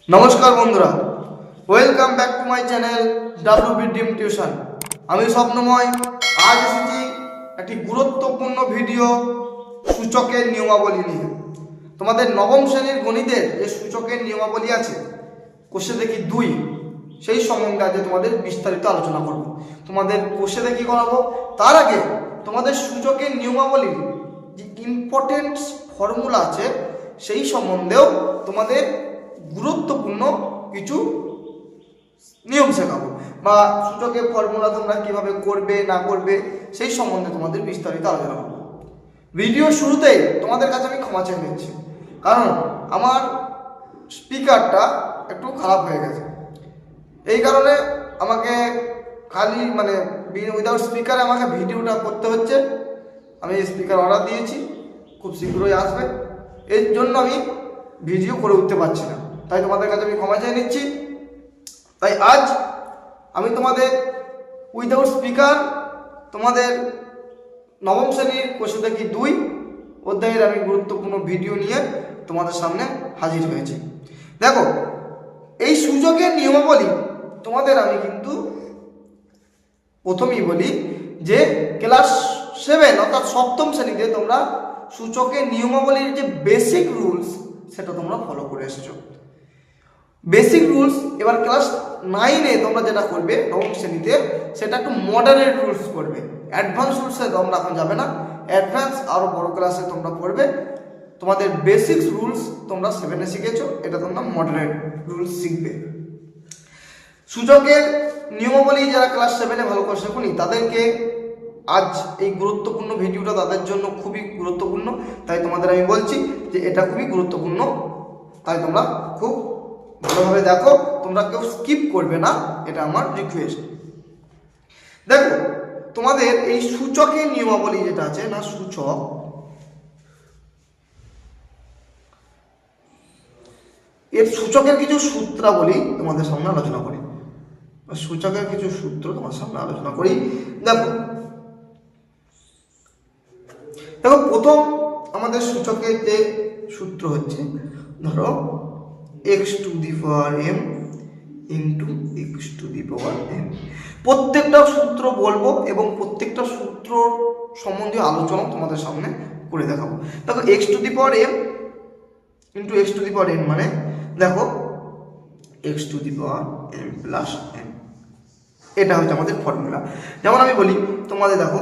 নমস্কার বন্ধুরা, welcome back to my channel WB dream tuition. আমি স্বপ্নময়। আজ এসেছি একটি গুরুত্বপূর্ণ ভিডিও সূচকের নিয়মাবলী নিয়ে। তোমাদের নবম শ্রেণীর গণিতের যে সূচকের নিয়মাবলী আছে, কোষে দেখি 2, সেই সম্বন্ধে আজ তোমাদের বিস্তারিত আলোচনা করব। তোমাদের কোষে দেখি করাবো, তার আগে তোমাদের সূচকের নিয়মাবলীর যে ইম্পর্টেন্ট ফর্মুলা আছে সেই সম্বন্ধেও তোমাদের গুরুত্বপূর্ণ কিছু নিয়ম শেখাবো, বা সূচকের ফর্মুলা তোমরা কিভাবে করবে না করবে সেই সম্বন্ধে তোমাদের বিস্তারিত আলোচনা করবো। ভিডিও শুরুতেই তোমাদের কাছে আমি ক্ষমা চেয়ে নিচ্ছি, কারণ আমার স্পিকারটা একটু খারাপ হয়ে গেছে। এই কারণে আমাকে খালি উইদাউট স্পিকারে আমাকে ভিডিওটা করতে হচ্ছে। আমি স্পিকার অর্ডার দিয়েছি, খুব শীঘ্রই আসবে। এর জন্য আমি ভিডিও করে উঠতে পারছি না, তাই তোমাদের কাছে আমি ক্ষমা চেয়ে নিচ্ছি। তাই আজ আমি তোমাদের উইদাউট স্পিকার তোমাদের নবম শ্রেণীর কোষে দেখি 2 অধ্যায়ের আমি গুরুত্বপূর্ণ ভিডিও নিয়ে তোমাদের সামনে হাজির হয়েছি। দেখো, এই সূচকের নিয়মাবলী তোমাদের আমি কিন্তু প্রথমেই বলি যে ক্লাস 7 অর্থাৎ সপ্তম শ্রেণীতে তোমরা সূচকের নিয়মাবলীর যে বেসিক রুলস সেটা তোমরা ফলো করে এসেছো। বেসিক রুলস এবার ক্লাস 9-এ তোমরা যেটা করবে নবম শ্রেণীতে, সেটা একটু মডারেট রুলস করবে। অ্যাডভান্স রুলসে তোমরা এখন যাবে না, অ্যাডভান্স আরও বড় ক্লাসে তোমরা পড়বে। তোমাদের বেসিক রুলস তোমরা 7-এ শিখেছো, এটা তোমরা মডারেট রুলস শিখবে। সূচকের নিয়মাবলী যারা ক্লাস 7-এ ভালো করে শেখুনি তাদেরকে আজ এই গুরুত্বপূর্ণ ভিডিওটা তাদের জন্য খুবই গুরুত্বপূর্ণ, তাই তোমাদের আমি বলছি যে এটা খুবই গুরুত্বপূর্ণ, তাই তোমরা খুব ভালোভাবে দেখো, তোমরা কেউ স্কিপ করবে না, এটা আমার রিকোয়েস্ট। দেখো, তোমাদের এই সূচকের নিয়মাবলী যেটা আছে না, সূচক, এর সূচকের কিছু সূত্রাবলী তোমাদের সামনে আলোচনা করি। সূচকের কিছু সূত্র তোমার সামনে আলোচনা করি। দেখো, প্রথম আমাদের সূচকের যে সূত্র হচ্ছে, ধরো x⁴m ইন্টু x⁴n। প্রত্যেকটা সূত্র বলবো এবং প্রত্যেকটা সূত্র সম্বন্ধীয় আলোচনা তোমাদের সামনে করে দেখাবো। দেখো, x⁴m ইন্টু x⁴n মানে দেখো x⁴m প্লাস n, এটা হচ্ছে আমাদের ফর্মুলা। যেমন আমি বলি তোমাদের, দেখো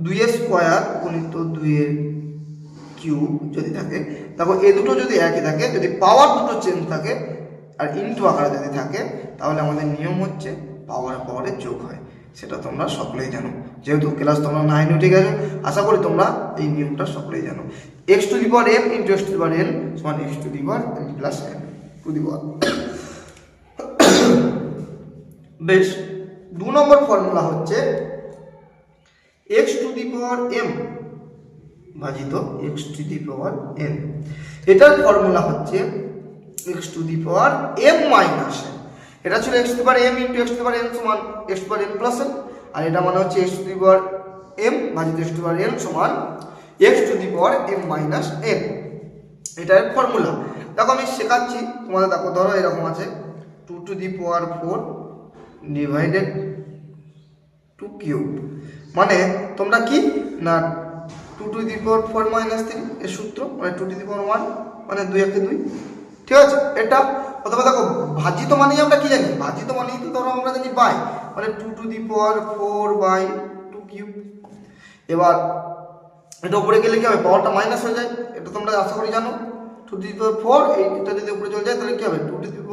2² গুণিত 2³ যদি থাকে, দেখো এ দুটো যদি একই থাকে, যদি পাওয়ার দুটো চেঞ্জ থাকে আর ইনটু আকারে যদি থাকে, তাহলে আমাদের নিয়ম হচ্ছে পাওয়ারে যোগ হয়। সেটা তোমরা সকলেই জানো, যেহেতু ক্লাস তোমরা 9 উঠে গেছো, আশা করি তোমরা এই নিয়মটা সকলেই জানো। x⁴m ইন্টু x⁴n সমান x⁴m plus n to the power. বেশ, 2 নম্বর ফর্মুলা হচ্ছে x⁴m ভাজিত x⁴n। এটার ফর্মুলা হচ্ছে x⁴m মাইনাস n। এটা ছিল x⁴m ইন্টু x⁴n সমান x⁴n প্লাস n, আর এটা মানে হচ্ছে x⁴m ভাজিত x⁴n সমান x⁴m মাইনাস n। এটার ফর্মুলা দেখো আমি শেখাচ্ছি তোমাদের। দেখো, ধরো এরকম আছে 2⁴ ডিভাইডেড 2³ মানে তোমরা কি না 2⁴ মাইনাস 3 এর সূত্র, মানে 2⁴1 মানে 2 × 2, ঠিক আছে এটা। অথবা দেখো, ভাজিত মানেই আমরা কি জানি, ভাজিত মানেই তো ধরো আমরা জানি বাই, মানে 2⁴/2³ এবার এটা উপরে গেলে কি হবে, পাওয়ারটা মাইনাস হয়ে যায়, এটা তোমরা আশা করি জানো। 2⁴ এইটা যদি উপরে চলে যায় তাহলে কি হবে, 2⁻³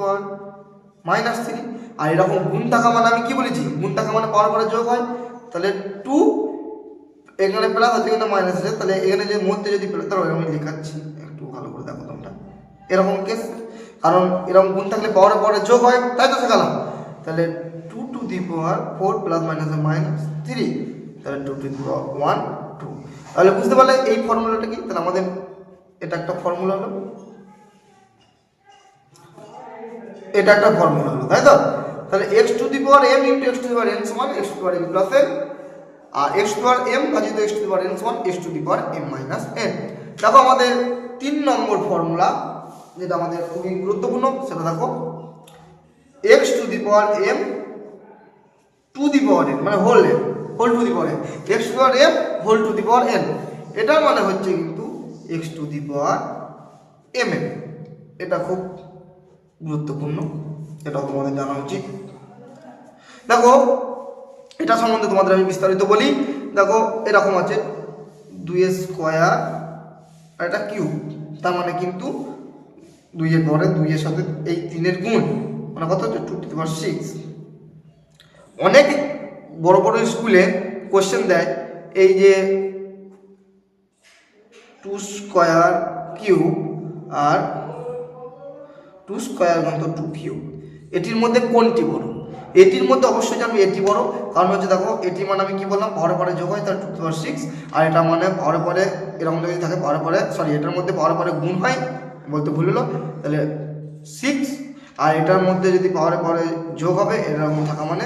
আর এরকম গুণ থাকা মানে আমি কি বলেছি, গুণ থাকা মানে পাওয়ার যোগ হয়, তাহলে 2 এখানে প্লাস আছে, এখানে মাইনাস আছে, তাহলে এখানে যে মধ্যে যদি প্লাস, ধরো আমি লেখাচ্ছি একটু ভালো করে দেখো তোমরা, এরকম কেস, কারণ এরকম গুণ থাকলে পাওয়ারে যোগ হয়, তাই তো শেখালাম। তাহলে 2⁴ প্লাস মাইনাস -3, তাহলে 2⁴1 2। তাহলে বুঝতে পারলে এই ফর্মুলাটা কি, তাহলে আমাদের এটা একটা ফর্মুলা হলো, এটা একটা ফর্মুলা হলো, তাই তো। তাহলে x⁴m ইন্টু x⁴n সমান x⁴m প্লাস n, আর x⁴m ভাজিত x⁴n সমান x⁴m মাইনাস n। দেখো আমাদের 3 নম্বর ফর্মুলা যেটা আমাদের খুবই গুরুত্বপূর্ণ সেটা দেখো x to the power m to the power n মানে whole to the power n x to the power m whole to the power n, এটার মানে হচ্ছে কিন্তু x to the power m n. এটা খুব গুরুত্বপূর্ণ, এটাও তোমাদের জানা উচিত। দেখো এটা সম্বন্ধে তোমাদের আমি বিস্তারিত বলি। দেখো এরকম আছে 2 স্কোয়ার আর এটা কিউব, তার মানে কিন্তু 2 এর পরে 2 এর সাথে এই 3 এর গুণ মানে কত হচ্ছে 2 টু দি পাওয়ার 6। অনেক বড় বড় স্কুলে কোশ্চেন দেয় এই যে 2 স্কোয়ার কিউব আর 2 স্কোয়ার গুণ 2 কিউব, এটির মধ্যে কোনটি বড়? এটির মধ্যে অবশ্যই জানবে এটি বড়, কারণ হচ্ছে দেখো এটি মানে আমি কি বললাম পাওয়ার পরে যোগ হয় তার 2 টু দি পাওয়ার 6, আর এটা মানে পাওয়ার পরে এরকম যদি থাকে পাওয়ার পরে এটার মধ্যে পাওয়ার পরে গুণ হয় বলতে ভুল হলো, তাহলে 6, আর এটার মধ্যে যদি পাওয়ার পরে যোগ হবে এরকম থাকা মানে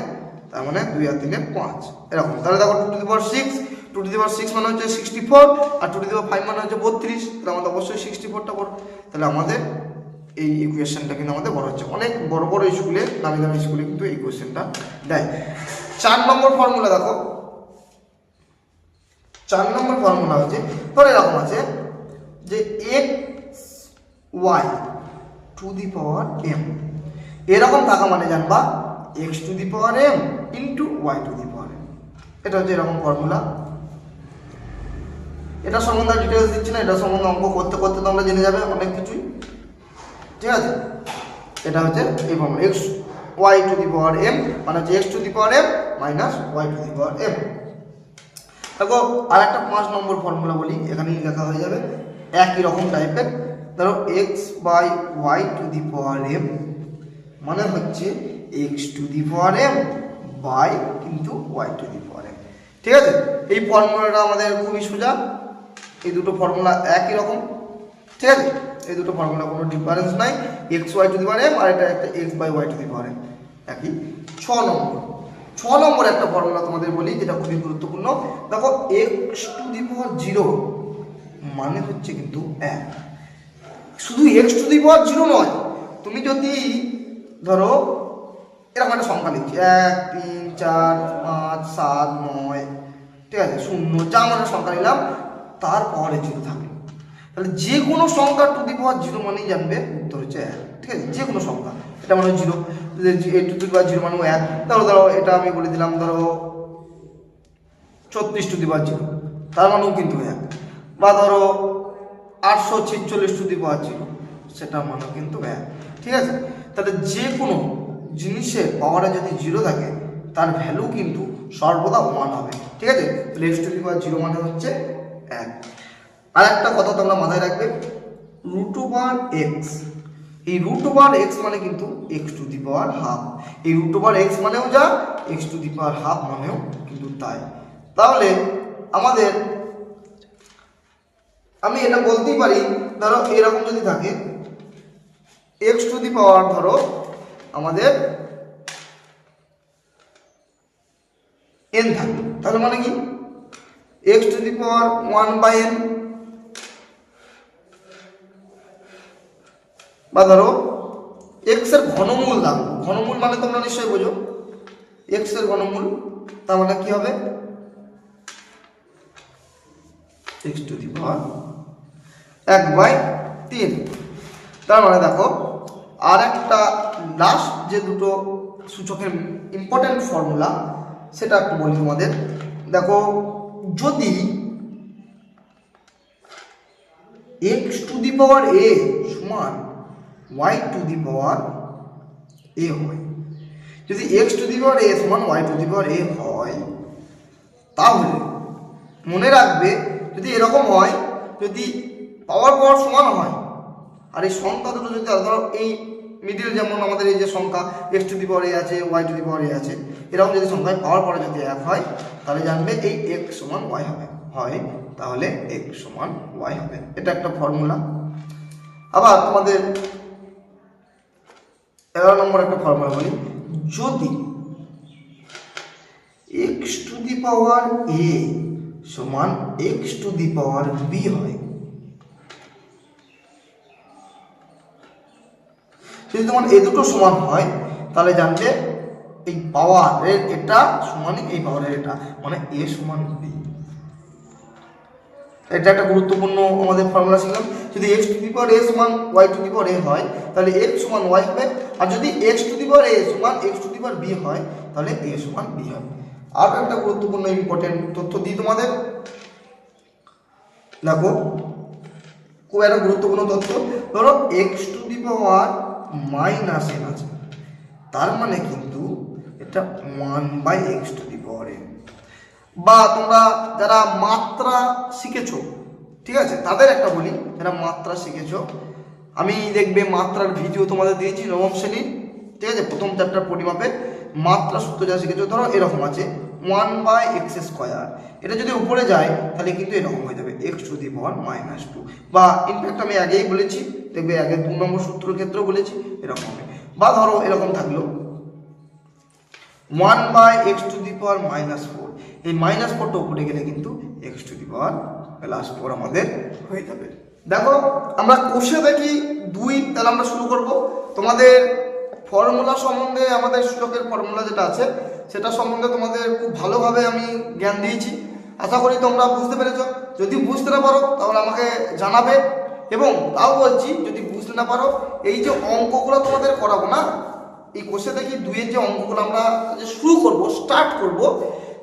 তার মানে 2 আর 3 এর 5 এরকম। তাহলে দেখো 2 to the power 6, 2 to the power 6 মানে হচ্ছে 64, আর 2 টু দি পাওয়ার 5 মানে হচ্ছে 32, তাহলে আমাদের অবশ্যই 64টা বড়। তাহলে আমাদের এই ইকুয়েশনটা কিন্তু আমাদের বড় হচ্ছে। অনেক বড় বড় স্কুলে দামি দামি স্কুলে কিন্তু এই কোয়েশ্চেনটা দেয়। 4 নম্বর ফর্মুলা দেখো, 4 নম্বর ফর্মুলা হচ্ছে ধরে এরকম আছে যে x y to the power m, এরকম থাকা মানে জানবা x to the power m into y to the power m, এটা হচ্ছে এরকম ফর্মুলা। এটা সম্বন্ধে ডিটেলস দিচ্ছি না, এটা সম্বন্ধে অঙ্ক করতে করতে তোমরা জেনে যাবে অনেক কিছুই, ঠিক আছে। এটা হচ্ছে এই formula x y to the power m মানে হচ্ছে x to the power m minus y to the power m. দেখো আর একটা 5 নম্বর ফর্মুলা বলি, এখানেই লেখা হয়ে যাবে একই রকম টাইপের। ধরো x by y to the power m মানে হচ্ছে x to the power m by কিন্তু y to the power m, ঠিক আছে। এই ফর্মুলাটা আমাদের খুবই সোজা, এই দুটো ফর্মুলা একই রকম, ঠিক আছে। এই দুটো ফর্মুলা কোনো ডিফারেন্স নাই, x y to the power m আর এটা একটা x by y to the power m একই। 6 নম্বর একটা ফর্মুলা তোমাদের বলি যেটা খুবই গুরুত্বপূর্ণ। দেখো এক্স টু দি পাওয়ার 0 মানে হচ্ছে কিন্তু 1, শুধু এক্স টু দি পাওয়ার 0 নয়, তুমি যদি ধরো এরকম একটা সংখ্যা লিখছি 1 3 4 5 7 9, ঠিক আছে 0 যা আমরা সংখ্যা নিলাম তার পাওয়ারে 0 থাকবে, তাহলে যে কোনো সংখ্যা টু দি পাওয়ার 0 মানেই জানবে উত্তর হচ্ছে 1, ঠিক আছে। যে কোনো সংখ্যা এটা মানে 0, এই টু দি পাওয়ার 0 মানে 1, ধরো এটা আমি বলে দিলাম ধরো 34 টু দি পাওয়ার 0 তার মানেও কিন্তু 1, বা ধরো 846 টু দি পাওয়ার 0 সেটা মানেও কিন্তু 1, ঠিক আছে। তাহলে যে কোনো জিনিসের পাওয়ারে যদি 0 থাকে তার ভ্যালু কিন্তু সর্বদা 1 হবে, ঠিক আছে। তাহলে এক্স টু দি পাওয়ার 0 মানে হচ্ছে 1। আর একটা কথা তোমরা মাথায় রাখবে, রুট ওভার এক্স, এই রুট ওভার এক্স মানে কিন্তু x to the power half, এই রুট ওভার এক্স মানেও যা x to the power half মানেও কিন্তু তাই। তাহলে আমাদের আমি এটা বলতেই পারি ধরো এরকম যদি থাকে এক্স টু দি পাওয়ার ধরো আমাদের এন থাকবে, তাহলে মানে কি x to the power 1/n, বা ধরো এক্স এর ঘনমূল থাকবে, ঘনমূল মানে তোমরা নিশ্চয়ই বোঝো এক্স এর ঘনমূল, তার মানে কি হবে এক্স টু দি পাওয়ার 1/3। তার মানে দেখো আর একটা লাস্ট যে দুটো সূচকের ইম্পর্টেন্ট ফর্মুলা সেটা একটু বলি তোমাদের। দেখো যদি x to the power a সমান ওয়াই টু দি পাওয়ার এ হয়, যদি x to the power a সমান ওয়াই টু দি পাওয়ার এ হয়, তাহলে মনে রাখবে যদি এরকম হয়, যদি পাওয়ার সমান হয় আর এই সংখ্যা দুটো যদি ধরো এই মিডিল যেমন আমাদের এই যে সংখ্যা এক্স টু দি পাওয়ার এ আছে ওয়াই টু দি পাওয়ার এ আছে, এরকম যদি সংখ্যায় পাওয়ার পরে যদি 1 হয় তাহলে জানবে এই এক্স সমান ওয়াই হবে, হয় তাহলে এক্স সমান ওয়াই হবে, এটা একটা ফর্মুলা। আবার তোমাদের 11 নম্বর একটা ফর্মুলা বলি, যদি x to the power a সমান x to the power b হয়, যদি তোমার এই দুটো সমান হয় তাহলে জানবে এই পাওয়ারের এটা সমান এই পাওয়ারের এটা, মানে a সমান b। এটা একটা গুরুত্বপূর্ণ আমাদের ফর্মুলা শিখলাম। যদি x to the power a সমান y two the power a হয় তাহলে x সমান y হবে, আর যদি x to the power a সমান x to the power b হয় তাহলে a সমান b হবে। আর একটা গুরুত্বপূর্ণ ইম্পর্টেন্ট তথ্য দিই তোমাদের, দেখো খুব একটা গুরুত্বপূর্ণ তথ্য। ধরো x to the power minus n আছে, তার মানে কিন্তু এটা 1/x to the power n। বা তোমরা যারা মাত্রা শিখেছো, ঠিক আছে, তাদের একটা বলি, যারা মাত্রা শিখেছো, আমি দেখবে মাত্রার ভিডিও তোমাদের দিয়েছি নবম শ্রেণীর, ঠিক আছে, প্রথম চ্যাপ্টার পরিমাপে মাত্রা সূত্র যা শিখেছো। ধরো এরকম আছে 1/x², এটা যদি উপরে যায় তাহলে কিন্তু এরকম হয়ে যাবে x টু দি পাওয়ার -2। বা ইনফ্যাক্ট আমি আগেই বলেছি, দেখবে আগে 2 নম্বর সূত্রের ক্ষেত্রেও বলেছি এরকম হবে। বা ধরো এরকম থাকলো 1/x টু দি পাওয়ার -4, এই -4টা উপরে গেলে কিন্তু x টু দি পাওয়ার +4 আমাদের হয়ে যাবে। দেখো আমরা কোষে দেখি 2, তাহলে আমরা শুরু করব। তোমাদের ফর্মুলা সম্বন্ধে, আমাদের সূচকের ফর্মুলা যেটা আছে সেটা সম্বন্ধে তোমাদের খুব ভালোভাবে আমি জ্ঞান দিয়েছি, আশা করি তোমরা বুঝতে পেরেছো। যদি বুঝতে না পারো তাহলে আমাকে জানাবে, এবং তাও বলছি যদি বুঝতে না পারো এই যে অঙ্কগুলো তোমাদের করাবো না, এই কোষে দেখি 2 এর যে অঙ্কগুলো আমরা যে শুরু করব, স্টার্ট করব,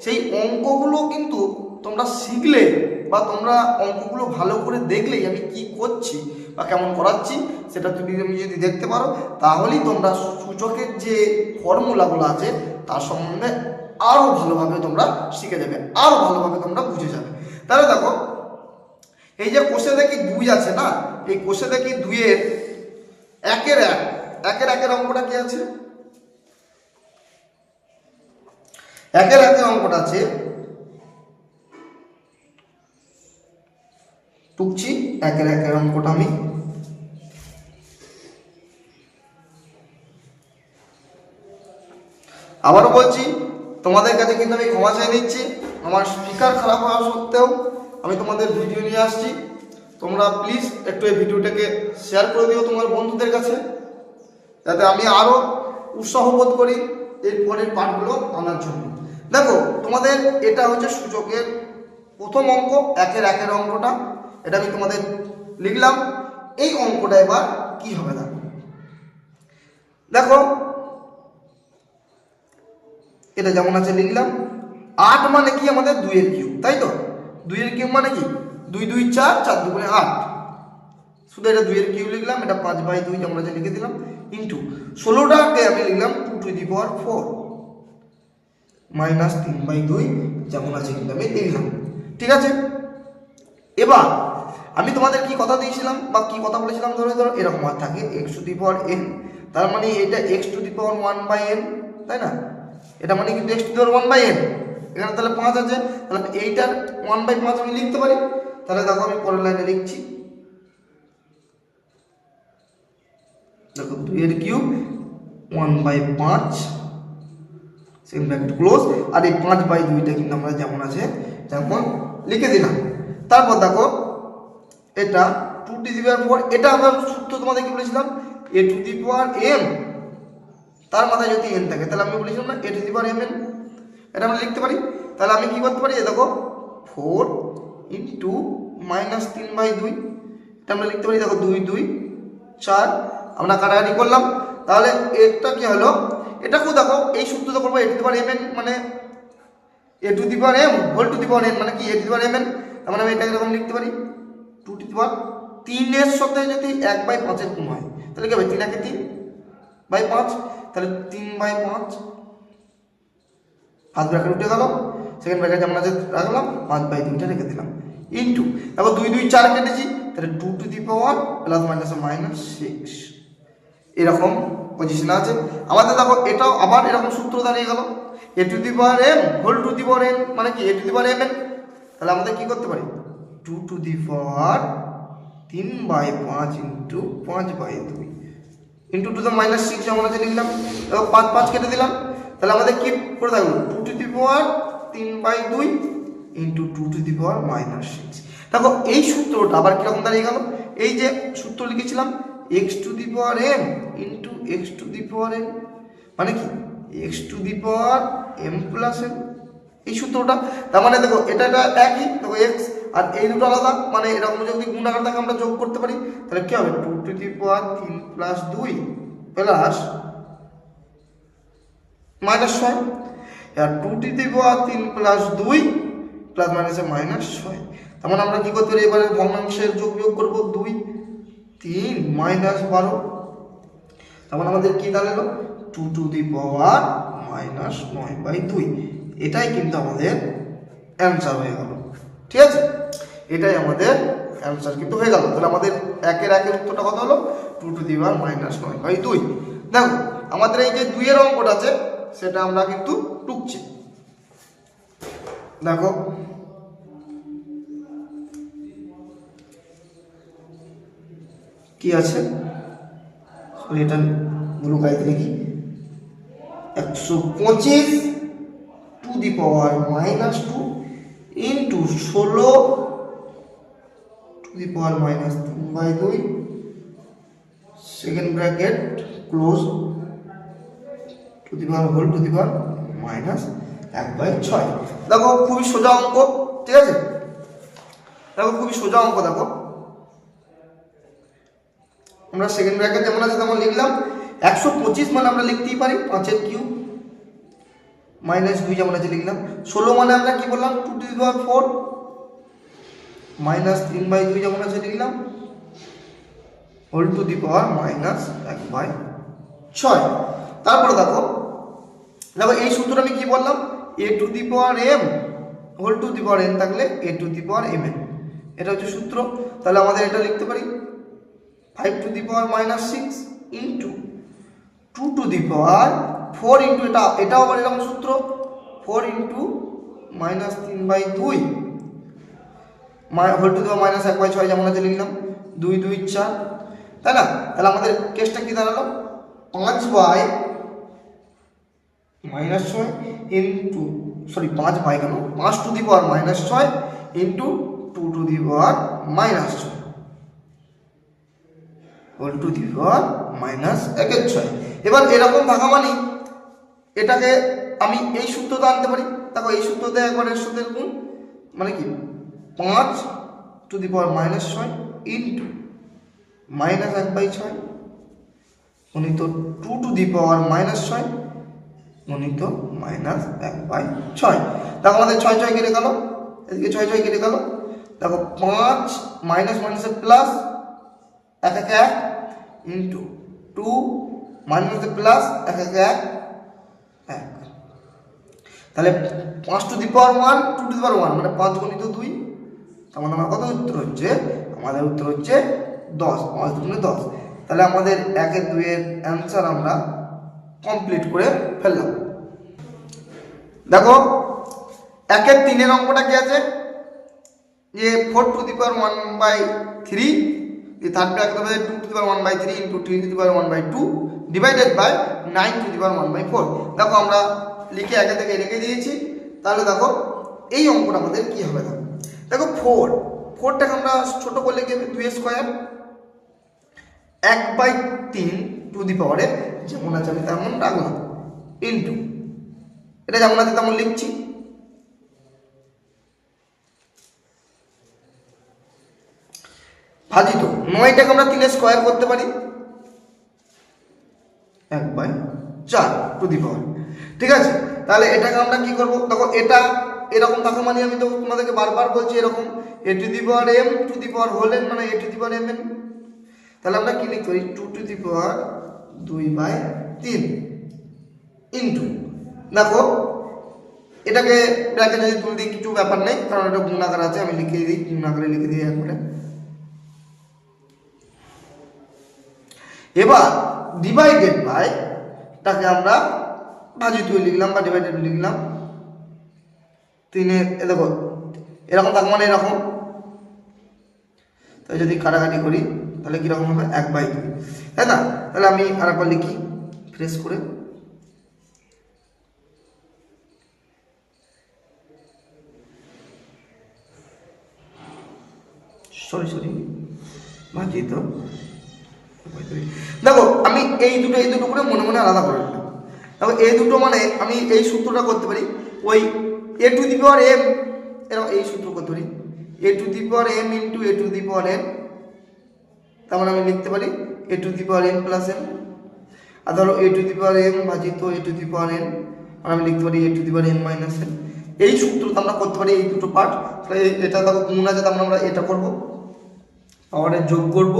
সেই অঙ্কগুলো কিন্তু তোমরা শিখলে বা তোমরা অঙ্কগুলো ভালো করে দেখলেই আমি কি করছি বা কেমন করাচ্ছি সেটা তুমি যদি দেখতে পারো, তাহলেই তোমরা সূচকের যে ফর্মুলাগুলো আছে তার সম্বন্ধে আরও ভালোভাবে তোমরা শিখে যাবে, আরও ভালোভাবে তোমরা বুঝে যাবে। তাহলে দেখো এই যে কোষে দেখি 2 আছে না, এই কোষে দেখি 2 এর 1-এর অঙ্কটা কি আছে? 1-এর অঙ্কটা আছে টুকছি 1-এর অঙ্কটা আমি আবারও বলছি, তোমাদের কাছে কিন্তু আমি ক্ষমা চাই নিচ্ছি, আমার স্পিকার খারাপ হওয়া সত্ত্বেও আমি তোমাদের ভিডিও নিয়ে আসছি। তোমরা প্লিজ একটু এই ভিডিওটাকে শেয়ার করে দিও তোমার বন্ধুদের কাছে, যাতে আমি আরও উৎসাহ বোধ করি এর পরের পাঠগুলো আনার জন্য। দেখো তোমাদের এটা হচ্ছে সূচকের প্রথম অঙ্ক, 1-এর অঙ্কটা, এটা আমি তোমাদের লিখলাম। এই অঙ্কটা এবার কি হবে দেখো, এটা যেমন আছে লিখলাম। 8 মানে কি আমাদের 2 এর কিউব, তাই তো? 2 এর কিউব মানে কি 2 2 4, 4 2 8, শুধু এটা 2 এর কিউব লিখলাম, এটা 5/2 যেমন আছে লিখে দিলাম, ইন্টু 16টাকে আমি লিখলাম 2 টু দি পাওয়ার 4 -3/2 যেমন আছে কিন্তু আমি লিখলাম, ঠিক আছে। এবার আমি তোমাদের কি কথা দিয়েছিলাম বা কি কথা বলেছিলাম, ধরো এরকম আর থাকে x to the power n, তার মানে এটা x to the power 1/n, তাই না? এটা মানে কিন্তু x to the power 1/n, এখানে তাহলে 5 আছে, তাহলে এইটার 1/5 আমি লিখতে পারি। তাহলে দেখো আমি পরের লাইনে লিখছি, দেখো 2 এর কিউব 1/5 সেকেন্ড ব্র্যাকেট ক্লোজ, আর এই 5/2টা কিন্তু আমরা যেমন আছে তেমন লিখে দিলাম। তারপর দেখো এটা 2 টু দি পাওয়ার 4, এটা আমরা সূত্র তোমাদের কি বলেছিলাম, a to the power m, তার মাথায় যদি n থাকে তাহলে আমি বলেছিলাম না a to the power mn, এটা আমরা লিখতে পারি। তাহলে আমি কি করতে পারি, দেখো 4 ইন্টু -3/2, এটা আমরা লিখতে পারি, দেখো 2 2 4, আমরা কাটাকাটি করলাম। তাহলে এটা কি হলো, এটা খুব দেখো এই সূত্রটা করবো a to the power mn, মানে a to the power m whole to the power n, মানে কি a to the power mn, তার মানে আমি এটা এরকম লিখতে পারি 2 টু দি পাওয়ার 3 এর সাথে যদি 1/5 এর গুণ হয় তাহলে কি হবে, 3 একে 3/5, তাহলে 3/5 হাত ব্র্যাকেট উঠে গেল, সেকেন্ড ব্র্যাকেট যেমন আছে রাখলাম, 5/2টা রেখে দিলাম, ইন্টু দেখো 2 2 4 কেটেছি, তাহলে 2 টু দি পাওয়ার +-6 এরকম পজিশন আছে আমাদের। দেখো এটাও আবার এরকম সূত্র দাঁড়িয়ে গেল, a to the power m whole to the power n, মানে কি a to the power mn, তাহলে আমাদের কি করতে পারি 2 to the power 3/5 into 5/2 into to the -6 যেমন আছে লিখলাম, এবং 5 5 কেটে দিলাম, তাহলে আমাদের কি করে থাকলো 2 to the power 3/2 into 2 to the power -6। দেখো এই সূত্রটা আবার কিরকম দাঁড়িয়ে গেল, এই যে সূত্র লিখেছিলাম x to the power m into x to the power m, মানে কি x to the power m plus m, এই সূত্রটা। তার মানে দেখো এটা একই, দেখো এক্স আর এই দুটো আলাদা, মানে এরকম যদি গুণাকার থাকে আমরা যোগ করতে পারি, তাহলে কি হবে 2 to the power 3 plus 2 plus minus 6, আর 2 to the power 3 plus 2 plus মাইনাসে মাইনাস 6। তার মানে আমরা কি করতে পারি, এবারে ভগ্নাংশের যোগ বিয়োগ করব, 2 3 মাইনাস 12, তার মানে আমাদের কি দাঁড়ালো 2 টু দি পাওয়ার মাইনাস 9/2। এটাই কিন্তু আমাদের অ্যান্সার হয়ে গেল, ঠিক আছে, এটাই আমাদের অ্যান্সার কিন্তু হয়ে গেল। তাহলে আমাদের একের উত্তরটা কত হলো 2 টু দি পাওয়ার মাইনাস 9/2। দেখো আমাদের এই যে 2 এর অঙ্কটা আছে সেটা আমরা কিন্তু টুকছি, দেখো কি আছে, এটা ব্লু কাইতে লিখি 125 to the power minus 2 into 16 to the power minus 3/2 second bracket close to the power whole to the power minus 1/6। দেখো খুবই সোজা অঙ্ক, ঠিক আছে, দেখো খুবই সোজা অঙ্ক। দেখো আমরা সেকেন্ড ব্র্যাকেট যেমন আছে তেমন লিখলাম, 125 মানে আমরা লিখতেই পারি 5 এর কিউব মাইনাস 2 যেমন আছে লিখলাম, 16 মানে আমরা কি বললাম 2 টু দি পাওয়ার 4 মাইনাস 3/2 যেমন আছে লিখলাম whole to the power minus 1/6। তারপরে দেখো দেখো এই সূত্রটা আমি কি বললাম, a to the power m whole to the power n থাকলে a to the power mn, এটা হচ্ছে সূত্র। তাহলে আমাদের এটা লিখতে পারি 5 to the power minus 6 into 2 to the power 4 into এটাও আবার এরকম সূত্র 4 into minus 3/2 whole to the power minus 1/6 যেমন আছে লিখলাম 2 2 4, তাই না। তাহলে আমাদের কেসটা কি দাঁড়ালো 5 minus 6 into 5 to the power minus 6 into 2 to the power minus 6 whole to the power minus 1/6। এবার এরকম থাকা মানে এটাকে আমি এই সূত্রটা আনতে পারি, দেখো এই সূত্রতে একবার এর সাথে গুণ, মানে কি 5 to the power minus 6 into minus 1/6 গুণিত 2 টু দি পাওয়ার মাইনাস 6 গুণিত মাইনাস 1/6। দেখো আমাদের 6 6 কেটে গেল, এদিকে 6 6 কেটে গেল, দেখো 5 মাইনাস মাইনাসের প্লাস 1 1 1 ইন্টু 2 মাইনাসের প্লাস 1 1 1 1, তাহলে 5 to the power 1 2 to the power 1 মানে 5 গুণিত 2, তার মানে আমার কত উত্তর হচ্ছে, আমাদের উত্তর হচ্ছে 10, 5 গুণে 10। তাহলে আমাদের 1 এর 2 এর অ্যান্সার আমরা কমপ্লিট করে ফেললাম। দেখো 1 এর 3 এর অঙ্কটা কি আছে, যে 4 টু দি পাওয়ার 1/3 এই থার্ড ব্র্যাকেট হবে 2 to the power 1/3 into 3 to the power 1/2 divided by 9 to the power 1/4। দেখো আমরা লিখে আগে থেকে রেখে দিয়েছি। তাহলে দেখো এই অঙ্কটা আমাদের কি হবে, দেখো 4টাকে আমরা ছোট করলে কি হবে 2 স্কয়ার 1/3 টু দি পাওয়ারে যেমন আছে আমি তেমন রাখলাম ইন্টু এটা যেমন আছে তেমন লিখছি, ভাজিত 9টাকে আমরা 3 স্কয়ার করতে পারি 1/4 টু দি পাওয়ার, ঠিক আছে। তাহলে এটাকে আমরা কি করব, দেখো এটা এরকম থাকা মানে আমি তো তোমাদেরকে বারবার বলছি এরকম a to the power m to the power whole n মানে a to the power mn। তাহলে আমরা কি লিখতে পারি 2 টু দি পাওয়ার 2/3 ইন্টু, দেখো এটাকে ব্র্যাকেটে যদি তুলে দিই কিছু ব্যাপার নেই, কারণ এটা গুণাকার আছে, আমি লিখে দিই গুণাকারে লিখে দিই একবারে। এবার ডিভাইডেড বাই টাকে আমরা ভাজিত লিখলাম বা ডিভাইডেড লিখলাম 3 এর, দেখো এরকম থাকা মানে এরকম, তাই যদি কাটাকাটি করি তাহলে কিরকম হবে 1/2, তাই না। তাহলে আমি আরেকবার লিখি ফ্রেশ করে, সরি ভাজিত দেখো আমি এই দুটো করে মনে মনে আলাদা করে নিলাম। দেখো এই দুটো মানে আমি এই সূত্রটা করতে পারি, ওই এ টু দি পাওয়ার এম, এরকম এই সূত্র করতে পারি a to the power m into a to the power n, তার মানে আমি লিখতে পারি a to the power n plus n. আর ধরো a to the power M ভাজিত এ টু দি পাওয়ার এন, আর আমি লিখতে পারি a to the power n minus n. এই সূত্রটা আমরা করতে পারি এই দুটো পার্ট। তাহলে এটা দেখো গুণ আছে, তার মানে আমরা এটা করব, পাওয়ারের যোগ করব,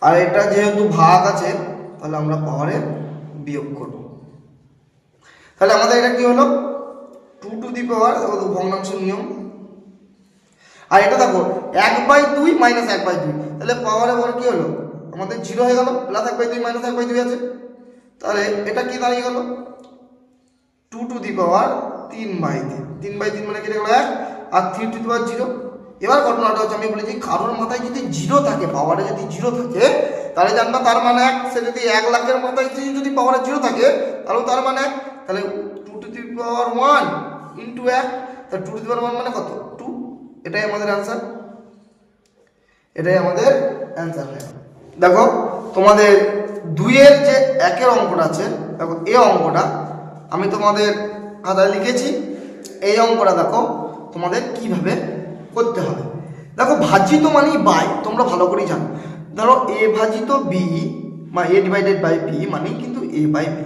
আর এটা যেহেতু ভাগ আছে তাহলে আমরা পাওয়ারের বিয়োগ করব। তাহলে আমাদের এটা কি হলো, 2 টু দি পাওয়ার ভগ্নাংশের নিয়ম। আর এটা দেখো 1/2 মাইনাস 1/2, তাহলে পাওয়ারে পাওয়ার কি হলো আমাদের 0 হয়ে গেল, প্লাস 1/2 মাইনাস 1/2 আছে, তাহলে এটা কি দাঁড়িয়ে গেল 2 টু দি পাওয়ার 3/3, 3/3 মানে কেটে গেল 1, আর 3 টু দি পাওয়ার 0। এবার ঘটনাটা হচ্ছে আমি বলেছি কারোর মাথায় যদি 0 থাকে, পাওয়ারে যদি 0 থাকে তাহলে জানবা তার মানে 1। সে যদি 1 লাখের মাথায় যদি পাওয়ারে 0 থাকে তাহলে তার মানে 1, তাহলে 2 টু দি পাওয়ার 1 ইন্টু 1, তাহলে 2 টু দি পাওয়ার 1 মানে কত 2। এটাই আমাদের অ্যান্সার, এটাই আমাদের অ্যান্সার। দেখো তোমাদের 2 এর যে 1 এর অঙ্কটা আছে, দেখো এই অঙ্কটা আমি তোমাদের খাতায় লিখেছি। এই অঙ্কটা দেখো তোমাদের কিভাবে করতে হবে। দেখো ভাজিত মানেই বাই, তোমরা ভালো করেই জানো। ধরো এ ভাজিত বি বা এ ডিভাইডেড বাই বি মানেই কিন্তু এ বাই বি,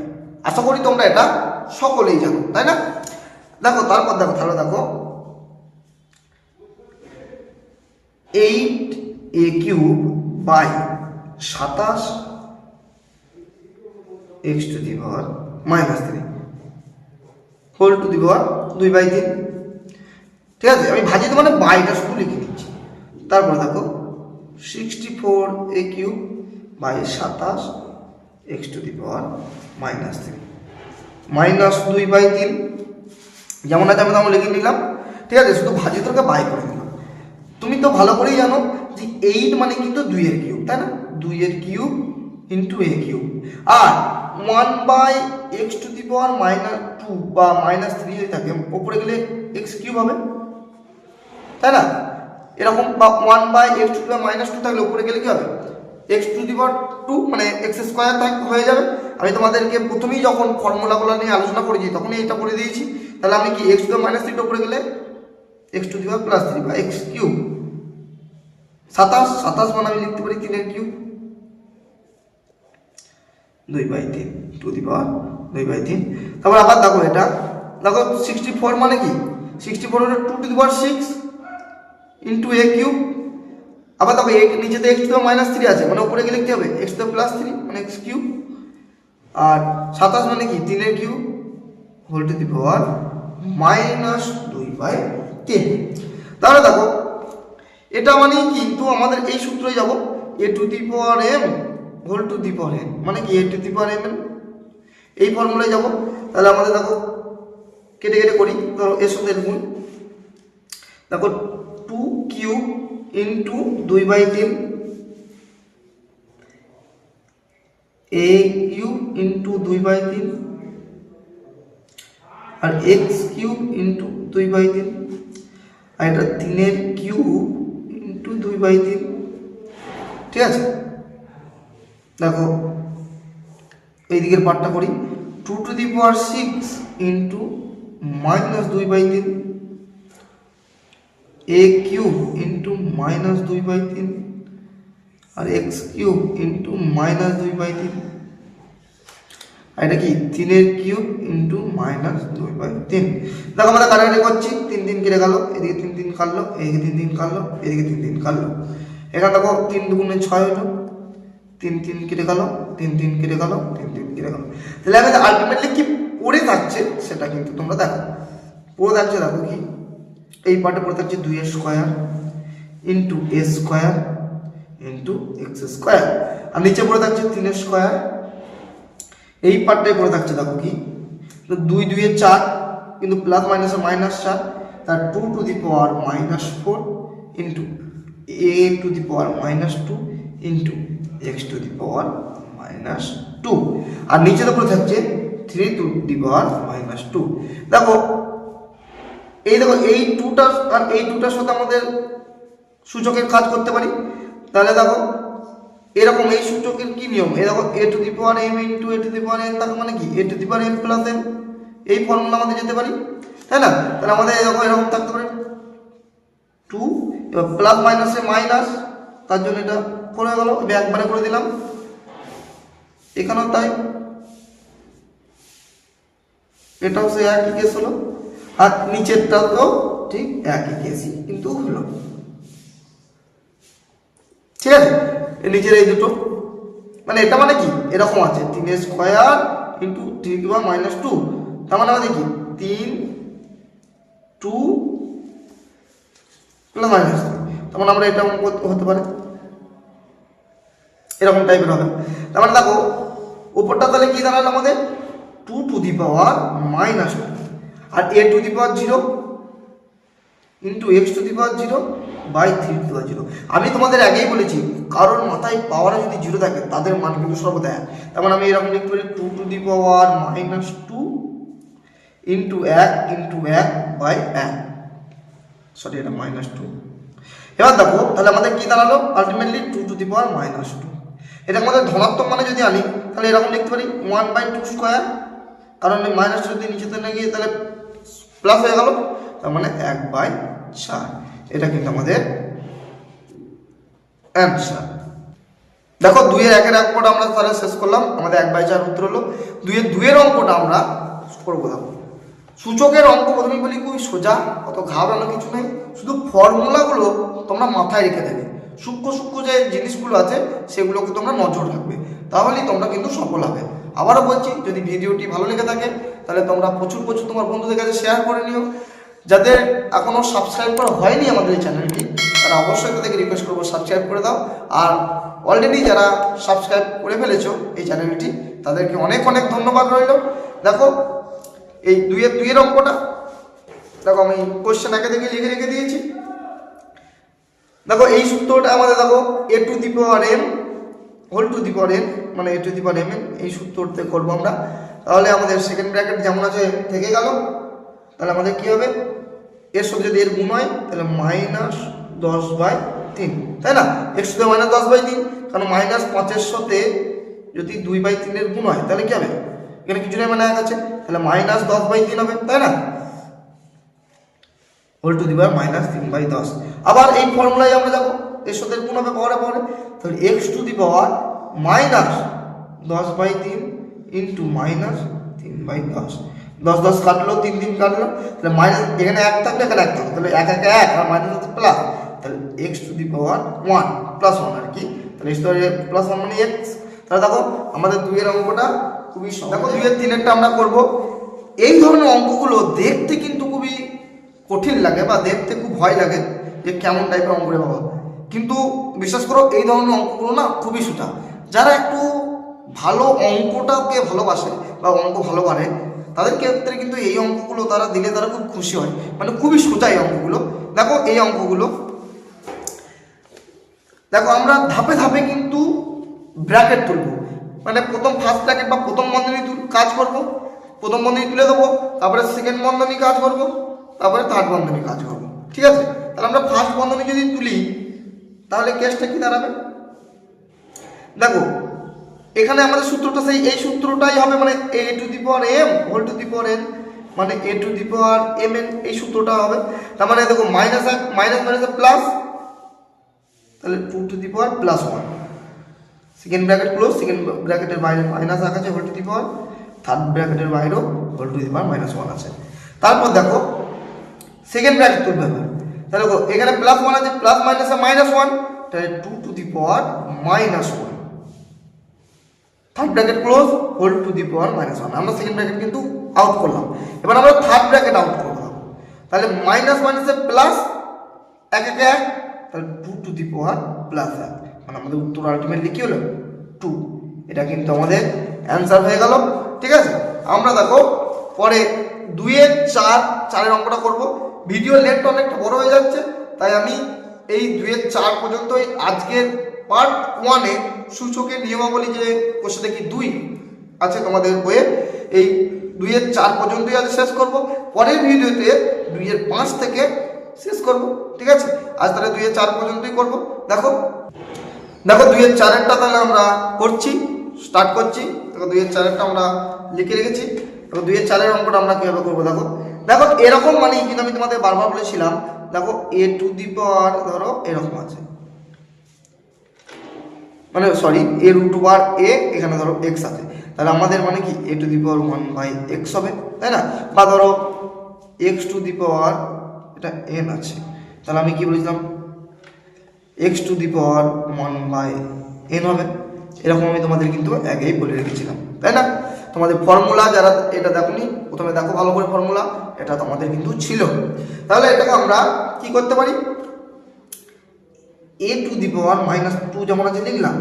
আশা করি তোমরা এটা সকলেই জানো, তাই না? দেখো তারপর দেখো, তাহলে দেখো 8a cube by 27 x to the power -3 whole to the power 2/3। ঠিক আছে, আমি ভাজিত মানে বাইটা শুধু লিখে দিচ্ছি। তারপরে দেখো 64a cube by 27 x to the power -3 -2/3, যেমন আছে আমি তেমন লিখে নিলাম। ঠিক আছে, শুধু ভাজিতকে বাই করে দিলাম। তুমি তো ভালো করেই জানো যে 8 মানে কিন্তু 2 এর কিউব, তাই না? 2 এর কিউব ইন্টু a কিউব, আর 1/x টু দি পাওয়ার -2 বা -3 হয়ে থাকে, ওপরে গেলে x কিউব হবে, তাই না? এরকম 1/x টু দি পাওয়ার -2 থাকলে উপরে গেলে কি হবে x টু দি পাওয়ার 2 মানে x স্কয়ার হয়ে যাবে। আমি তোমাদেরকে প্রথমেই যখন ফর্মুলাগুলো নিয়ে আলোচনা করেছি তখনই এটা করে দিয়েছি। তাহলে আমি কি x টু দি পাওয়ার -3 উপরে গেলে x টু দি পাওয়ার +3 বা x কিউব, 27 মানে আমি লিখতে পারি 3 এর কিউব 2/3 টু দি পাওয়ার 2/3। তারপর আবার দেখো এটা দেখো 64 মানে কি 64 হলো 2 to the power 6 into a cube. আবার দেখো নিচে তো x টু দি পাওয়ার -3 আছে, মানে উপরে গেলে কি হবে x টু দি পাওয়ার +3 মানে x কিউব, আর 27 মানে কি 3 এর cube whole to the power -2/3। তাহলে দেখো এটা মানে কিন্তু আমাদের এই সূত্রে যাব a to the power m whole to the power n, মানে কি a to the power m, এই ফর্মুলায় যাব। তাহলে আমাদের দেখো কেটে কেটে করি, ধরো এর সাথে গুণ, দেখো 2 cube into 2/3 a cube into 2/3 আর x কিউব ইন্টু 2/3, আর এটা 3 এর কিউব ইন্টু 2/3। ঠিক আছে, দেখো এই দিকের পার্টটা করি, 2 to the power 6 into -2/3 a cube into -2/3 আর x কিউব ইন্টু -2/3, আর এটা কি 3 এর কিউব ইন্টু -2/3। দেখো আমরা কাটাকাটি করছি, 3 3 কেটে গেল, এদিকে 3 3 কাটলো, এদিকে 3 3 কাটলো, এদিকে 3 3 কাটলো। এখানে দেখো 3 2 6 হলো, 3 3 কেটে গেল, 3 3 কেটে গেল, 3 3 কেটে গেল। তাহলে আমাদের আলটিমেটলি কি পড়ে থাকছে সেটা কিন্তু তোমরা দেখো, পড়ে থাকছে দেখো কি এই পার্টে পড়ে থাকছে 2 এর square into a square into x square, আর নিচে পড়ে থাকছে 3 এর স্কয়ার। এই পার্টটাই পড়ে থাকছে দেখো কি 2 2 এর 4 কিন্তু প্লাস মাইনাসে -4, তার 2 to the power -4 into a to the power -2 into x to the power -2, আর নিচে তো পড়ে থাকছে 3 টু দি পাওয়ার -2। দেখো এই 2টার আর এই 2টার সাথে আমাদের সূচকের কাজ করতে পারি। তাহলে দেখো এরকম এই সূচকের কি নিয়ম, এই দেখো a to the power m into a to the power n, তার মানে কি a to the power m plus n, এই ফর্মুলা আমাদের যেতে পারি, তাই না? তাহলে আমাদের দেখো এরকম থাকতে পারে 2, এবার প্লাস মাইনাসে মাইনাস, তার জন্য এটা করে গেল, একবারে করে দিলাম, এখানেও তাই, এটাও সে একই কেস হলো, আর নিচেরটাও তো ঠিক একই কেসই কিন্তু হলো, ঠিক আছে? নিচের এই দুটো মানে এটা মানে কি এরকম আছে 3 স্কয়ার ইন্টু 3 মাইনাস 2, তার মানে আমাদের কি 3 2 প্লাস মাইনাস, তার মানে আমরা এটা হতে পারে এরকম টাইপের হবে। তার মানে দেখো উপরটা তাহলে কি দাঁড়ালো আমাদের 2 টু দি পাওয়ার মাইনাস 2, আর a to the power 0 into x to the power 0 by 3 to the power 0। আমি তোমাদের আগেই বলেছি কারোর মাথায় পাওয়ার যদি 0 থাকে তাদের মান কিন্তু সর্বদা 1। তার মানে আমি এরকম লিখতে পারি 2 to the power minus 2 into 1 by 1, sorry এটা মাইনাস 2। এবার দেখো তাহলে আমাদের কি দাঁড়ালো ultimately 2 to the power minus 2। এটা আমাদের ধনাত্মক মানে যদি আনি তাহলে এরকম লিখতে পারি 1/2 স্কয়ার, কারণ মাইনাস যদি নিচেতে না গিয়ে তাহলে প্লাস হয়ে গেল, তার মানে 1/4। এটা কিন্তু আমাদের অ্যান্সার। দেখো 2 এর 1 এর অঙ্কটা আমরা তাহলে শেষ করলাম, আমাদের 1/4 উত্তর হলো। 2 এর 2 এর অঙ্কটা আমরা করবো। দেখো সূচকের অঙ্ক প্রথমেই বলি খুবই সোজা, অত ঘাবড়ানো কিছু নেই, শুধু ফর্মুলাগুলো তোমরা মাথায় রেখে দেবে, সূক্ষ্ম সূক্ষ্ম যে জিনিসগুলো আছে সেগুলোকে তোমরা নজর রাখবে, তাহলেই তোমরা কিন্তু সফল হবে। আবারও বলছি যদি ভিডিওটি ভালো লেগে থাকে তাহলে তোমরা প্রচুর তোমার বন্ধুদের কাছে শেয়ার করে নিও। যাদের এখনও সাবস্ক্রাইব করা হয়নি আমাদের এই চ্যানেলটি তারা অবশ্যই তাদেরকে রিকোয়েস্ট করবো সাবস্ক্রাইব করে দাও, আর অলরেডি যারা সাবস্ক্রাইব করে ফেলেছো এই চ্যানেলটি তাদেরকে অনেক অনেক ধন্যবাদ রইল। দেখো এই 2 এর অঙ্কটা দেখো আমি কোশ্চেন আগে থেকে লিখে রেখে দিয়েছি। দেখো এই সূত্রটা আমাদের দেখো a to the power m whole to the power n মানে a to the power mn, এই সূত্রতে করবো আমরা। তাহলে আমাদের সেকেন্ড ব্র্যাকেট যেমন আছে থেকে গেল, তাহলে আমাদের কি হবে এর সাথে যদি এর গুণ হয় তাহলে মাইনাস 10/3, তাই না? এর সাথে মাইনাস 10/3, কারণ মাইনাস 5-এর সাথে যদি 2/3 এর গুণ হয় তাহলে কি হবে, এখানে কিছু নেই মানে 1 আছে, তাহলে মাইনাস 10/3 হবে, তাই না? Whole to the power minus 3/10। আবার এই ফর্মুলায় আমরা যাবো, এর সাথে গুণ হবে পাওয়ারে, তাহলে x to the power minus 10/3 into minus 3/10, 10 কাটলো, 3 কাটলো, তাহলে মাইনাস এখানে 1 থাকলে এখানে 1 থাকবে, তাহলে 1 1 আর মাইনাস প্লাস, তাহলে x to the power 1 plus 1 আর কি, তাহলে x প্লাস 1 মানে x। তাহলে দেখো আমাদের 2 এর অঙ্কটা খুবই সহজ। দেখো 2 এর 3 এরটা আমরা করব। এই ধরনের অঙ্কগুলো দেখতে কিন্তু খুবই কঠিন লাগে বা দেখতে খুব ভয় লাগে যে কেমন টাইপের অঙ্ক রে বাবা, কিন্তু বিশ্বাস করো এই ধরনের অঙ্কগুলো না খুবই সোজা। যারা একটু ভালো অঙ্কটাকে ভালোবাসে বা অঙ্ক ভালো পারে তাদের ক্ষেত্রে কিন্তু এই অঙ্কগুলো তারা দিলে তারা খুব খুশি হয়, মানে খুবই সোজা এই অঙ্কগুলো। দেখো এই অঙ্কগুলো দেখো আমরা ধাপে ধাপে কিন্তু ব্র্যাকেট তুলব, মানে প্রথম ফার্স্ট ব্র্যাকেট বা প্রথম বন্ধনী কাজ করব, প্রথম বন্ধনী তুলে দেবো, তারপরে সেকেন্ড বন্ধনী কাজ করব, তারপরে থার্ড বন্ধনী কাজ করব, ঠিক আছে? তাহলে আমরা ফার্স্ট বন্ধনী যদি তুলি তাহলে কেসটা কি দাঁড়াবে, দেখো এখানে আমাদের সূত্রটা সেই এই সূত্রটাই হবে, মানে a to the power m whole to the power n মানে a to the power mn, এই সূত্রটা হবে। তার মানে দেখো মাইনাস মাইনাস প্লাস, তাহলে 2 to the power plus 1, second bracket close, second ব্র্যাকেটের বাইরে মাইনাস আছে whole to the power, third ব্র্যাকেটের বাইরেও হোল টু দি পাওয়ার -1 আছে। তারপর দেখো সেকেন্ড ব্র্যাকেট তুলতে হবে, তাহলে দেখো এখানে প্লাস 1 আছে, প্লাস মাইনাসে -1, তাহলে 2 to the power -1, third bracket close whole to the power -1। আমরা সেকেন্ড ব্র্যাকেট কিন্তু আউট করলাম, এবার আমরা থার্ড ব্র্যাকেট আউট করলাম, তাহলে মাইনাস মাইনাসে প্লাস 1 1 1, তাহলে 2 টু দি পাওয়ার +1, মানে আমাদের উত্তর আলটিমেটলি কি হলো 2। এটা কিন্তু আমাদের অ্যান্সার হয়ে গেল, ঠিক আছে? আমরা দেখো পরে 2 এর 4 এর অঙ্কটা করব। ভিডিও লেন্থ অনেকটা বড় হয়ে যাচ্ছে, তাই আমি এই 2 এর 4 পর্যন্তই আজকের পার্ট 1 এ সূচকের নিয়মাবলী যে কোশ্চেন কি 2 আছে তোমাদের বইয়ে, এই 2 এর 4 পর্যন্তই আজ শেষ করব। পরের ভিডিওতে 2 এর 5 থেকে শেষ করব, ঠিক আছে? আজ তাহলে 2 এর 4 পর্যন্তই করব। দেখো দেখো 2-4 তাহলে আমরা করছি, স্টার্ট করছি। দেখো 2-4 আমরা লিখে রেখেছি। দেখো 2-4 অঙ্কটা আমরা কিভাবে করবো দেখো। দেখো এরকম মানে কিন্তু আমি তোমাদের বারবার বলেছিলাম, দেখো a টু দি পাওয়ার ধরো এরকম আছে, মানে sorry a root over a, এখানে ধরো x আছে, তাহলে আমাদের মানে কি a to the power 1/x হবে, তাই না? বা ধরো x টু দি পাওয়ার এটা n আছে, তাহলে আমি কি বলেছিলাম x to the power 1/n হবে। এরকম আমি তোমাদের কিন্তু আগেই বলে রেখেছিলাম, তাই না? তোমাদের ফর্মুলা যারা এটা দেখোনি প্রথমে দেখো ভালো করে, ফর্মুলা এটা তোমাদের কিন্তু ছিল। তাহলে এটাকে আমরা কি করতে পারি, a টু দি পাওয়ার -2 যেমন আছে লিখলাম,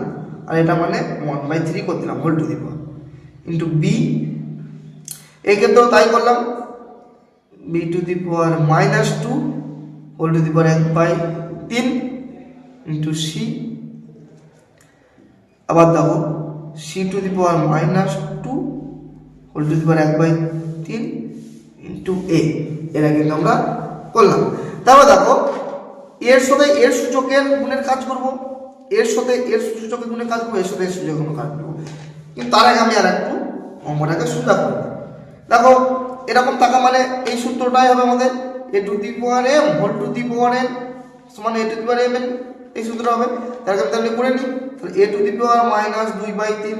আর এটা মানে 1/3 করে দিলাম whole to the power into b, এই ক্ষেত্রেও তাই করলাম, b to the power -2 whole to the power 1/3 into c, আবার দেখো c to the power -2 whole to the power 1/3 into a, এরা কিন্তু আমরা করলাম। তারপর দেখো এর সাথে এর সূচকের গুণের কাজ করব, এর সাথে এর সূচকের গুণের কাজ করব, এর সাথে এর সূচকের গুণের কাজ করব, কিন্তু তার আগে আমি আর একটু অঙ্কটাকে সোজা করব। দেখো এরকম থাকা মানে এই সূত্রটাই হবে আমাদের a to the power m whole to the power n সমান a to the power m n, এই সূত্র হবে। তার আমি তাহলে করে নিই, তাহলে a to the power -2/3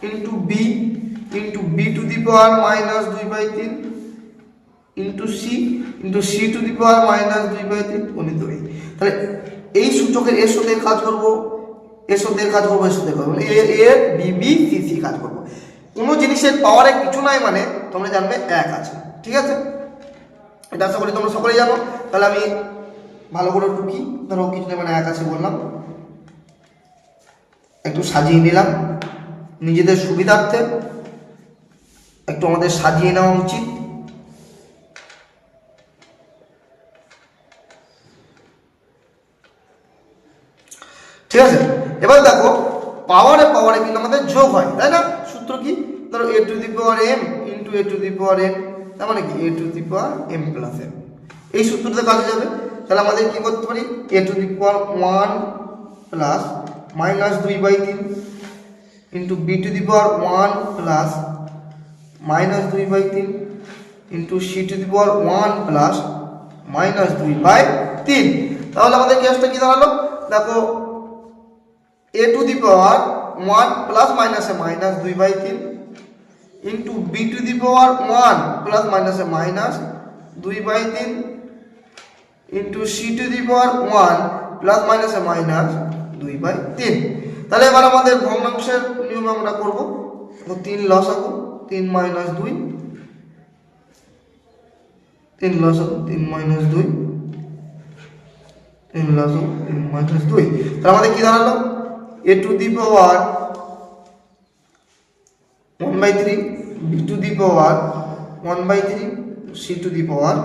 into b to the power -2/3 into c to the power -2/3 গণিত এই। তাহলে এই সূচকের এর সাথে কাজ করব, এর সাথে কাজ করব, এর সাথে করব, A B B C C কাজ করব। কোনো জিনিসের পাওয়ারে কিছু নাই মানে তোমরা জানবে 1 আছে, ঠিক আছে? এটা আশা করি তোমরা সকলেই জানো। তাহলে আমি ভালো করে টুকি, ধরো কিছু নেই মানে 1 আছে বললাম, একটু সাজিয়ে নিলাম নিজেদের সুবিধার্থে, একটু আমাদের সাজিয়ে নেওয়া উচিত। ঠিক আছে, এবার দেখো পাওয়ারে পাওয়ারে কিন্তু আমাদের যোগ হয়, তাই না? সূত্র কি, ধরো a to the power m into a to the power n, তার মানে কি a to the power m plus n, এই সূত্রতে কাজে যাবে। তাহলে আমাদের কি করতে পারি, a to the power 1 plus -2/3 into b to the power 1 plus -2/3 into c to the power 1 plus -2/3। তাহলে আমাদের কেসটা কি দাঁড়ালো, দেখো a to the power 1 plus মাইনাসে -2/3 into b to the power 1 plus মাইনাসে -2/3 into c to the power 1 plus মাইনাসে -2/3। তাহলে এবার আমাদের ভগ্নাংশের নিয়ম আমরা করব। 3 লসাগু 3 - 2, 3 লসাগু 3 - 2, 3 লসাগু 3 - 2। তাহলে আমাদের কি দাঁড়ালো, a to the power 1/3, b to the power 1/3, c to the power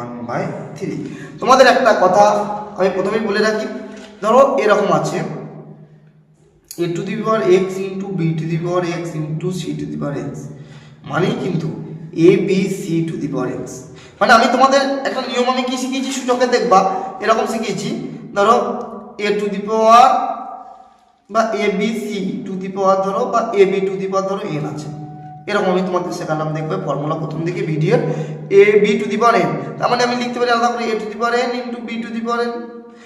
1/3। তোমাদের একটা কথা আমি প্রথমেই বলে রাখি, ধরো এরকম আছে a to the power x into b to the power x into c to the power x, মানে কিন্তু a b c to the power x। মানে আমি তোমাদের একটা নিয়ম আমি কি শিখিয়েছি সূচকে দেখবা এরকম শিখিয়েছি, ধরো a টু দি পাওয়ার বা এ বি সি টু দি পাওয়ার ধরো বা এ বি টু দি পাওয়ার ধরো n আছে, এরকম আমি তোমাদের শেখালাম, দেখবে ফর্মুলা প্রথম দিকে ভিডিওর a b to the power n, তার মানে আমি লিখতে পারি আলাদা করে a to the power n into b to the power n।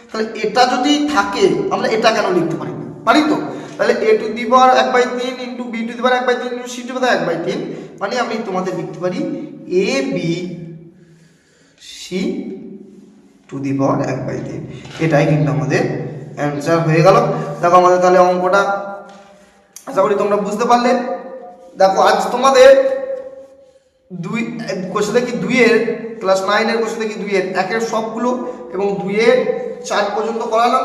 তাহলে এটা যদি থাকে আমরা এটা কেন লিখতে পারি না, পারি তো? তাহলে a to the power 1/3 into b to the power 1/3 into c to the power 1/3, মানে আমি তোমাদের লিখতে পারি a b c to the power 1/3। এটাই কিন্তু আমাদের অ্যান্সার হয়ে গেল। দেখো আমাদের তাহলে অঙ্কটা আশা করি তোমরা বুঝতে পারলে। দেখো আজ তোমাদের কোশ্চেন দেখি 2 এর ক্লাস 9 এর কোশ্চেন দেখি 2 এর 1 এর সবগুলো এবং 2 এর 4 পর্যন্ত করালাম।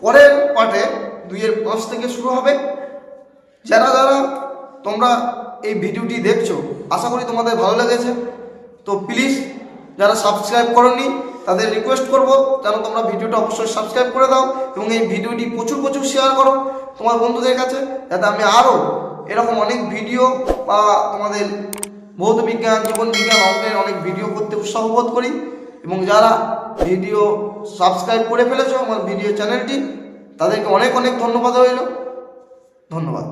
পরের পার্টে 2 এর 5 থেকে শুরু হবে। যারা যারা তোমরা এই ভিডিওটি দেখছো আশা করি তোমাদের ভালো লেগেছে, তো প্লিজ যারা সাবস্ক্রাইব করোনি তাদের রিকোয়েস্ট করব যেন তোমরা ভিডিওটা অবশ্যই সাবস্ক্রাইব করে দাও এবং এই ভিডিওটি প্রচুর প্রচুর শেয়ার করো তোমার বন্ধুদের কাছে, যাতে আমি আরও এরকম অনেক ভিডিও বা তোমাদের ভৌত বিজ্ঞান জীবন বিজ্ঞান অঙ্কের অনেক ভিডিও করতে উৎসাহ বোধ করি। এবং যারা ভিডিও সাবস্ক্রাইব করে ফেলেছো আমার ভিডিও চ্যানেলটি, তাদেরকে অনেক অনেক ধন্যবাদ রইল। ধন্যবাদ।